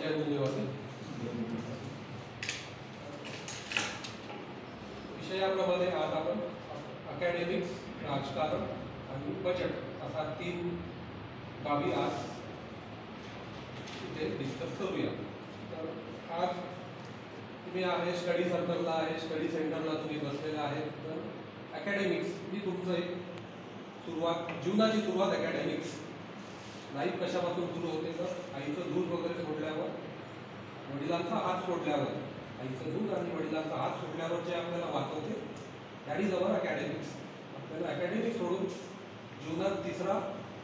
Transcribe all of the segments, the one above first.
जय निवासी विषयाप्रमाणे आज आपण अकॅडेमिक्स, राजकारण आणि बजेट असा 3 बाबी आज इथे डिस्कस करूया. तर आज तुम्ही आहे स्टडी सर्कलला आहे, स्टडी सेंटरला तुम्ही बसलेला आहे. तर अकॅडेमिक्स ही तुमचं एक जीवनाची सुरुवात अकॅडेमिक्स. लाईफ कशापासून सुरू होते तर आईचं दूध वगैरे सोडल्यावर, वडिलांचा हात सोडल्यावर, आईचं दूध आणि वडिलांचा हात सोडल्यावर जे आपल्याला वाचवते त्याही जवळ अकॅडेमिक्स. आपल्याला अकॅडेमिक्स सोडून जीवनात तिसरा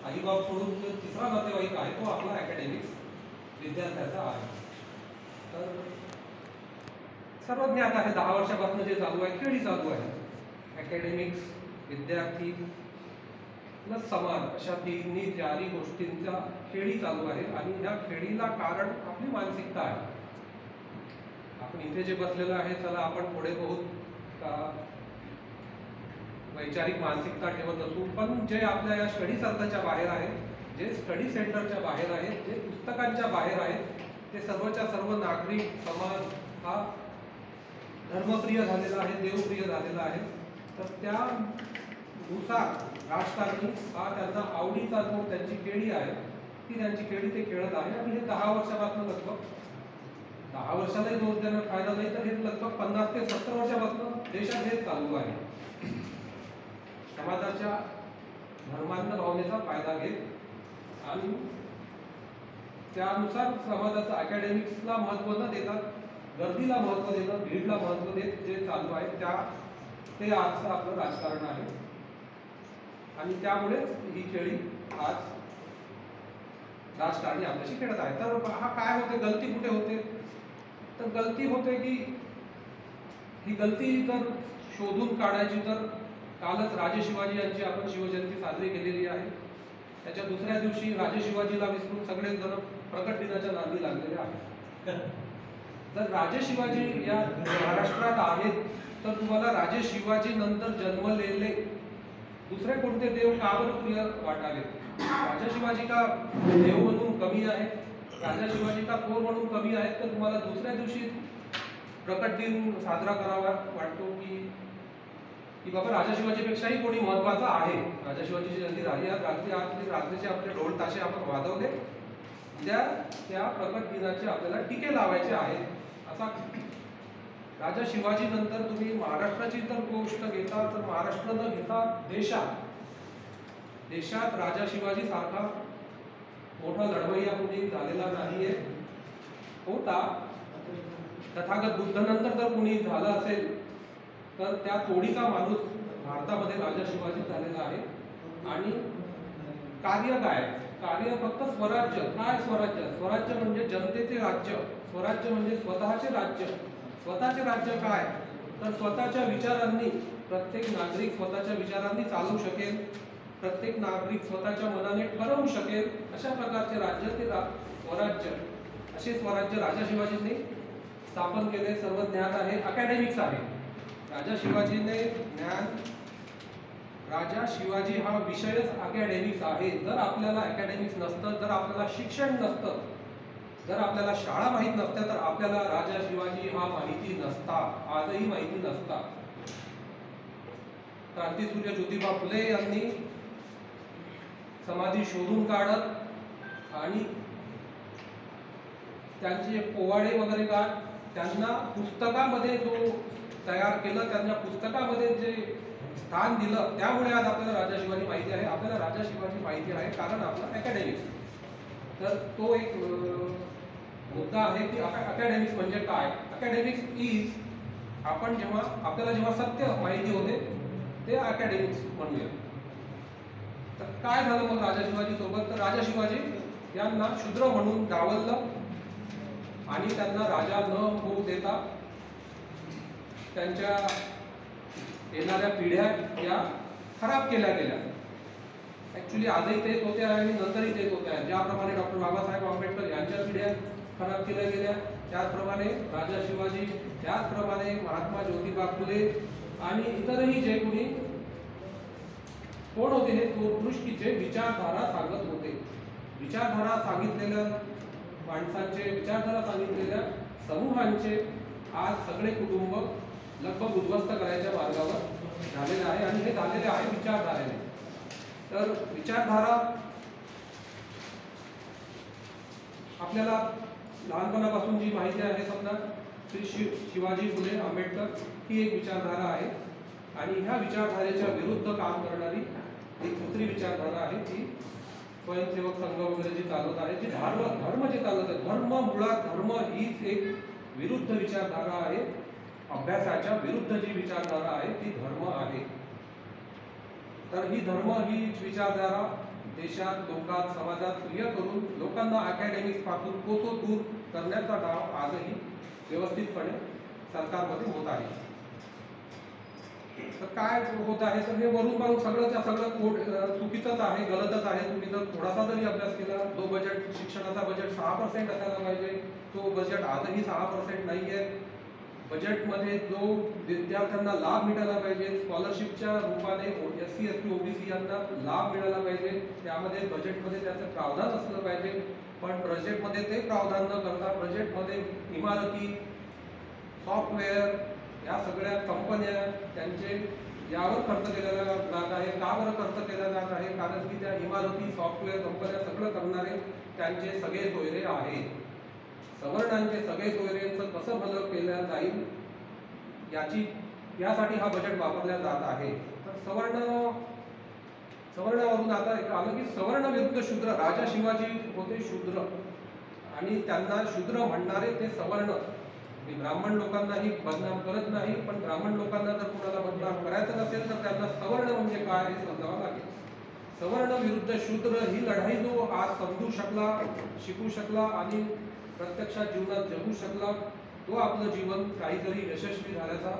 आईबाप सोडून जो तिसरा नातेवाईक आहे तो आपला अकॅडेमिक्स विद्यार्थ्याचा आहे. तर सर्व ज्ञात आहे 10 वर्षापासून जे चालू आहे खेळी चालू आहे. अकॅडेमिक्स, विद्यार्थी प्लस समाज अशा 3 गोष्टींच्या खेळी चालू आहे. आणि ह्या खेळीला कारण आपली मानसिकता आहे. आपण इथे जे बसलेलं आहे चला आपण पुढे बहुत का वैचारिक मानसिकता ठेवत असू, पण जे आपल्या या स्टडी सर्कलच्या बाहेर आहे, जे स्टडी सेंटरच्या बाहेर आहेत, जे पुस्तकांच्या बाहेर आहेत, ते सर्वच्या सर्व नागरिक समाज हा धर्मप्रिय झालेला आहे, देवप्रिय झालेला आहे. तर त्यानुसार राजकारणी हा त्यांचा आवडीचा जो त्यांची खेळी आहे ती त्यांची खेळी ते खेळत आहे. आणि हे 10 वर्षापासून लगभग 10 वर्षालाही दोष देणं फायदा नाही, तर हे लगभग 50 ते 70 वर्षापासून देशात हे चालू आहे. समाजाच्या धर्मांध भावनेचा फायदा घेत आणि त्यानुसार समाजाचं अकॅडेमिक्सला महत्त्व न देतात, गर्दीला महत्त्व देणं, भीडला महत्त्व देत जे चालू आहे ते आजचं आपलं राजकारण आहे. आणि त्यामुळेच ही खेळी आज राजकारणी आपल्याशी खेळत आहे. तर हा काय होते, गलती कुठे होते? तर गलती होते की ही गलती जर शोधून काढायची तर कालच राजे शिवाजी यांची आपण शिवजयंती साजरी केलेली आहे. त्याच्या दुसऱ्या दिवशी राजे शिवाजीला विसरून सगळेच जण प्रकट दिनाच्या नांदी लागलेले आहेत. जर राजे शिवाजी या महाराष्ट्रात आहेत तर तुम्हाला राजे शिवाजी नंतर जन्मलेले दुसरे कोणते देव का बरं प्रिय वाटावे? राजा शिवाजी का देव म्हणून कमी आहे, राजा शिवाजी का थोर म्हणून कमी आहेत, तर तुम्हाला दुसऱ्या दिवशी प्रकट दिन साजरा करावा वाटतो की बाबा राजा शिवाजीपेक्षाही कोणी महत्वाचा आहे. राजा शिवाजीची जयंती झाली, रात्रीचे आपले ढोल ताशे आपण वाजवले, त्या प्रकट दिनाचे आपल्याला टीके लावायचे आहेत. असा राजा शिवाजी नंतर तुम्ही महाराष्ट्राची जर गोष्ट घेता तर महाराष्ट्र न घेता देशात राजा शिवाजी सारखा मोठा लढवय्या कुणी झालेला नाहीये. होता तथागत बुद्धानंतर जर कुणी झालं असेल तर त्या तोडीचा माणूस भारतामध्ये राजा शिवाजी झालेला आहे. आणि कार्य काय? कार्य फक्त स्वराज्य. काय स्वराज्य? स्वराज्य म्हणजे जनतेचे राज्य. स्वराज्य म्हणजे स्वतःचे राज्य. स्वतःचे राज्य काय? तर स्वतःच्या विचारांनी प्रत्येक नागरिक स्वतःच्या विचारांनी चालू शकेल, प्रत्येक नागरिक स्वतःच्या मनाने ठरवू शकेल, अशा प्रकारचे राज्य ते स्वराज्य. असे स्वराज्य राजा शिवाजींनी स्थापन केले. सर्व ज्ञात आहे, अकॅडेमिक्स आहे. राजा शिवाजीने ज्ञान, राजा शिवाजी हा विषयच अकॅडेमिक्स आहे. जर आपल्याला अकॅडेमिक्स नसतं, जर आपल्याला शिक्षण नसतं, जर आपल्याला शाळा माहीत नसत्या तर आपल्याला राजा शिवाजी हा माहिती नसता, आजही माहिती नसता. क्रांतीसूर्य ज्योतिबा फुले यांनी समाधी शोधून काढत आणि त्यांचे पोवाडे वगैरे काढ त्यांना पुस्तकामध्ये जो तयार केलं, त्यांना पुस्तकामध्ये जे स्थान दिलं, त्यामुळे आज आपल्याला राजा शिवाजी माहिती आहे. आपल्याला राजा शिवाजी माहिती आहे कारण आपला अकॅडेमिक्स. तर तो एक मुद्दा आहे की अकॅडेमिक्स म्हणजे काय. अकॅडेमिक्स इज आपल्याला जेव्हा सत्य माहिती होते ते अकॅडेमिक्स म्हणूया. तर काय झालं मग राजा शिवाजी सोबत? तर राजा शिवाजी यांना शूद्र म्हणून डावललं आणि त्यांना राजा न होऊ देता त्यांच्या येणाऱ्या पिढ्या या खराब केल्या गेल्या. ऍक्च्युली आजही तेच होते आहे आणि नंतरही तेच होते आहे. ज्याप्रमाणे डॉक्टर बाबासाहेब आंबेडकर यांच्या पिढ्या खराब केल्या गेल्या, त्याचप्रमाणे राजा शिवाजी, त्याचप्रमाणे महात्मा ज्योतिबा फुले आणि इतरही जे कोणी कोण होते हे पुरुष की जे विचारधारा सांगत होते. विचारधारा सांगितलेलं माणसांचे विचारधारा सांगितलेल्या समूहांचे आज सगळे कुटुंब लगभग उद्ध्वस्त करायच्या मार्गावर झालेले आहे आणि हे झालेले आहे विचारधारेने. तर विचारधारा आपल्याला लहानपणापासून जी माहिती आहे, समजा श्री शिवाजी फुले आंबेडकर ही एक विचारधारा आहे आणि ह्या विचारधारेच्या विरुद्ध काम करणारी एक दुसरी विचारधारा आहे ती स्वयंसेवक संघ वगैरे जी चालवत आहे, जी धर्म जे चालवत आहे, धर्म मुळात धर्म हीच एक विरुद्ध विचारधारा आहे. अभ्यासाच्या विरुद्ध जी विचारधारा आहे ती धर्म आहे. तर ही धर्म ही विचारधारा देशात, लोकात, समाजात प्रिय करून लोकांना अकॅडमिक्स पासून कोसो दूर करण्याचा डाव आजही व्यवस्थितपणे सरकारमध्ये होत आहे. तर काय होत आहे, तर हे वरून पाहून सगळंच्या सगळं चुकीचंच आहे, गलतच आहे. तुम्ही जर थोडासा जरी अभ्यास केला, जो बजेट शिक्षणाचा बजेट 6% असायला पाहिजे, तो बजेट आजही 6% नाही आहे. बजेटमध्ये जो विद्यार्थ्यांना लाभ मिळाला पाहिजे, स्कॉलरशिपच्या रूपाने SC ST OBC यांना लाभ मिळाला पाहिजे, त्यामध्ये बजेटमध्ये त्याचं प्रावधान असलं पाहिजे. पण बजेटमध्ये ते प्रावधान न करता बजेटमध्ये इमारती, सॉफ्टवेअर, या सगळ्या कंपन्या त्यांचे यावर खर्च केला जात आहे. का बरं खर्च केला जात आहे? कारण की त्या इमारती, सॉफ्टवेअर कंपन्या सगळं करणारे त्यांचे सगळे सोयरे आहेत. सवर्णांचे सगळे सोयरेंचं कसं भलं केलं जाईल यासाठी हा बजेट वापरला जात आहे. तर सवर्णावरून आता एक आलं की सवर्ण विरुद्ध शूद्र. राजा शिवाजी होते शूद्र आणि त्यांना शूद्र म्हणणारे ते सवर्ण. मी ब्राह्मण लोकांनाही बदनाम करत नाही, पण ब्राह्मण लोकांना जर कुणाला बदनाम करायचं नसेल तर त्यांना सवर्ण म्हणजे काय हे समजावं लागेल. सवर्ण विरुद्ध शूद्र ही लढाई जो आज समजू शकला, शिकू शकला आणि प्रत्यक्षात जीवनात जगू शकला, तो आपलं जीवन काहीतरी यशस्वी झाल्याचा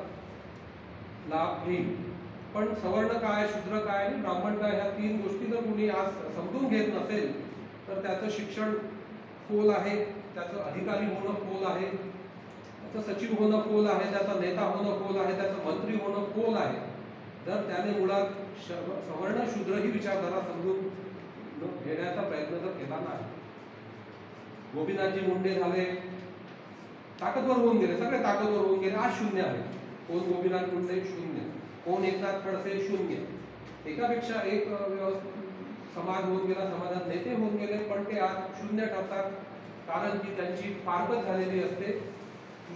लाभ घेईल. पण सवर्ण काय, शूद्र काय आणि ब्राह्मण काय, ह्या तीन गोष्टी जर कोणी आज समजून घेत नसेल तर त्याचं शिक्षण फोल आहे, त्याचं अधिकारी होणं फोल आहे, त्याचं सचिव होणं फोल आहे, त्याचा नेता होणं फोल आहे, त्याचं मंत्री होणं फोल आहे. जर त्याने मुळात सवर्ण शूद्र ही विचारधारा समजून घेण्याचा प्रयत्न जर केला नाही. गोपीनाथजी मुंडे झाले, ताकदवर होऊन गेले, सगळे ताकदवर होऊन गेले, आज शून्य आहे. कोण गोपीनाथ मुंडे? शून्य. कोण एकनाथ खडसे? शून्य. एकापेक्षा एक समाज होऊन गेला, समाजात नेते होऊन गेले, पण ते आज शून्य ठरतात. कारण की त्यांची फारकत झालेली असते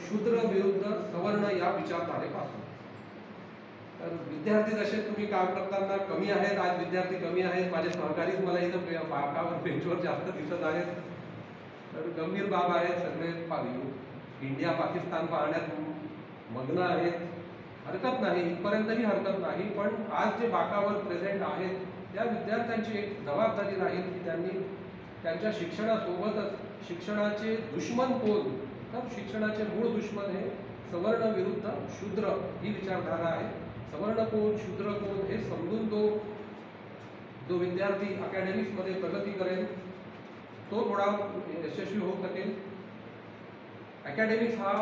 शूद्र विरुद्ध सवर्ण या विचारधारेपासून. तर विद्यार्थी जसे तुम्ही काम करताना कमी आहेत, आज विद्यार्थी कमी आहेत. माझे सहकारीच मला इथं बाकावर बेंचवर जास्त दिसत आहेत. तर गंभीर बाब आहे. सगळे इंडिया पाकिस्तान पाहण्यात मग्न आहेत. हरकत नाही, इथपर्यंतही हरकत नाही. पण आज जे बाकावर प्रेझेंट आहेत त्या विद्यार्थ्यांची एक जबाबदारी राहील की त्यांनी त्यांच्या शिक्षणासोबतच शिक्षणाचे दुश्मन कोण, तर शिक्षणाचे मूळ दुश्मन हे सवर्ण विरुद्ध शूद्र ही विचारधारा आहे. सवर्ण कोण, शूद्र कोण हे समजून जो विद्यार्थी अकॅडमिक्समध्ये प्रगती करेल तो थोडा यशस्वी होऊ शकेल. अकॅडमिक्स हा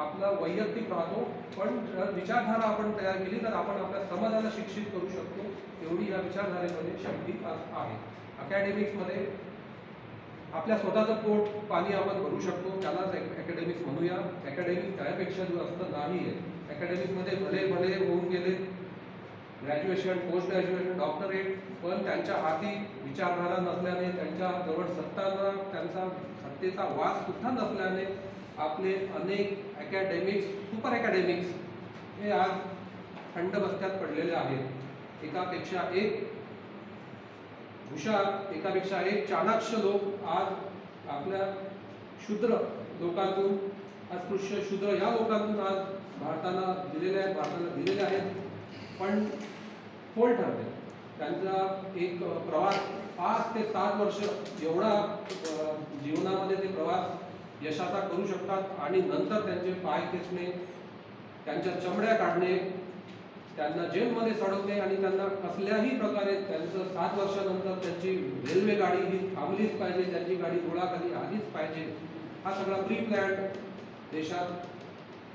आपला वैयक्तिक राहतो, पण विचारधारा आपण तयार केली तर आपण आपल्या समाजाला शिक्षित करू शकतो. एवढी या विचारधारेमध्ये शक्ती आहे. अकॅडमिक्समध्ये आपल्या स्वतःचं पोट पाणी आपण भरू शकतो, त्यालाच अकॅडमिक्स म्हणूया. अकॅडमिक्स त्यापेक्षा जास्त नाही आहे. अकॅडमिक्समध्ये भले भले होऊन गेले ग्रॅज्युएशन, पोस्ट ग्रॅज्युएशन, डॉक्टरेट, पण त्यांच्या हाती विचारधारा नसल्याने, त्यांच्या जवळ त्यांचा सत्तेचा वास सुद्धा नसल्याने आपले अनेक अकॅडमिक्स, सुपर अकॅडमिक्स हे आज थंडबस्त्यात पडलेले आहेत. एकापेक्षा एक हुशार, एकापेक्षा एक चाणाक्ष लोक आज आपल्या शूद्र लोकांतून, अस्पृश्य शूद्र या लोकांतून आज भारताला दिलेले आहेत. पण फोल ठरते. त्यांचा एक प्रवास 5 ते 7 वर्ष एवढा जीवनामध्ये ते प्रवास यशाचा करू शकतात आणि नंतर त्यांचे पाय खेचणे, त्यांच्या चमड्या काढणे, त्यांना जेलमध्ये सोडवणे आणि त्यांना कसल्याही प्रकारे त्यांचं 7 वर्षानंतर त्यांची रेल्वे गाडी ही थांबलीच पाहिजे, त्यांची गाडी रुळाखाली आलीच पाहिजे. हा सगळा प्री प्लॅन्ड देशात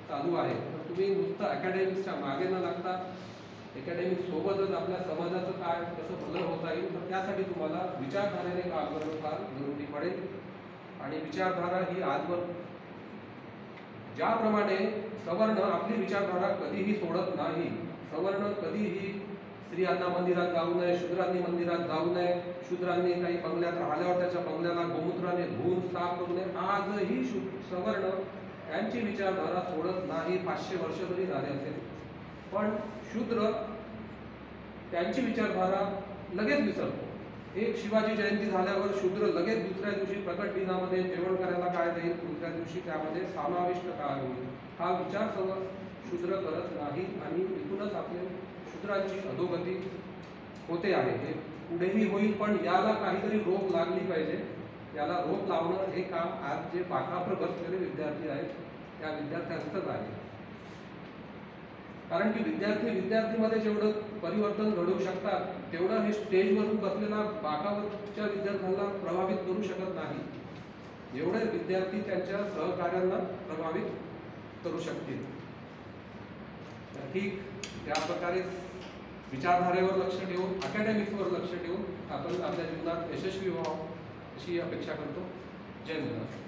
चालू आहे. तर तुम्ही नुसतं अकॅडमिक्सच्या मागे न लागता अकॅडमिक्स सोबतच आपल्या समाजाचं काय कसं भलं होता येईल, तर त्यासाठी तुम्हाला विचारधारेने काम करणं फार जरुरी पडेल. आणि विचारधारा ही आजवर, ज्याप्रमाणे सवर्ण आपली विचारधारा कधीही सोडत नाही. सवर्ण कधीही स्त्रियांना मंदिरात जाऊ नये, शूद्रांनी मंदिरात जाऊ नये, शूद्रांनी काही बंगल्यात राहिल्यावर त्याच्या बंगल्याला गोमूत्राने धुवून साफ करू नये, आजही सवर्ण यांची विचारधारा सोडत नाही. 500 वर्ष जरी झाले असेल, पण शूद्र त्यांची विचारधारा लगेच विसरतो. एक शिवाजी जयंती झाल्यावर शूद्र लगेच दुसऱ्या दिवशी प्रकट दिनामध्ये जेवण करायला काय जाईल, दुसऱ्या दिवशी त्यामध्ये समाविष्ट काय होईल, हा विचार शूद्र करत नाही. आणि इथूनच आपले शूद्रांची अधोगती होते आहे. हे पुढेही होईल, पण याला काहीतरी रोप लागली पाहिजे. याला रोप लावणं हे काम आज जे पाठावर बसलेले विद्यार्थी आहेत त्या विद्यार्थ्यांचंच आहे. कारण की विद्यार्थीमध्ये जेवढं परिवर्तन घडवू शकतात तेवढं हे स्टेजवरून बसलेला बाकावरच्या विद्यार्थ्यांना प्रभावित करू शकत नाही. जेवढे विद्यार्थी त्यांच्या सहकार्यांना प्रभावित करू शकतील. ठीक त्या प्रकारे विचारधारेवर लक्ष ठेवून, अकॅडमिक्सवर लक्ष ठेवून आपण आपल्या जीवनात यशस्वी व्हावं अशी अपेक्षा करतो. जय हिंद.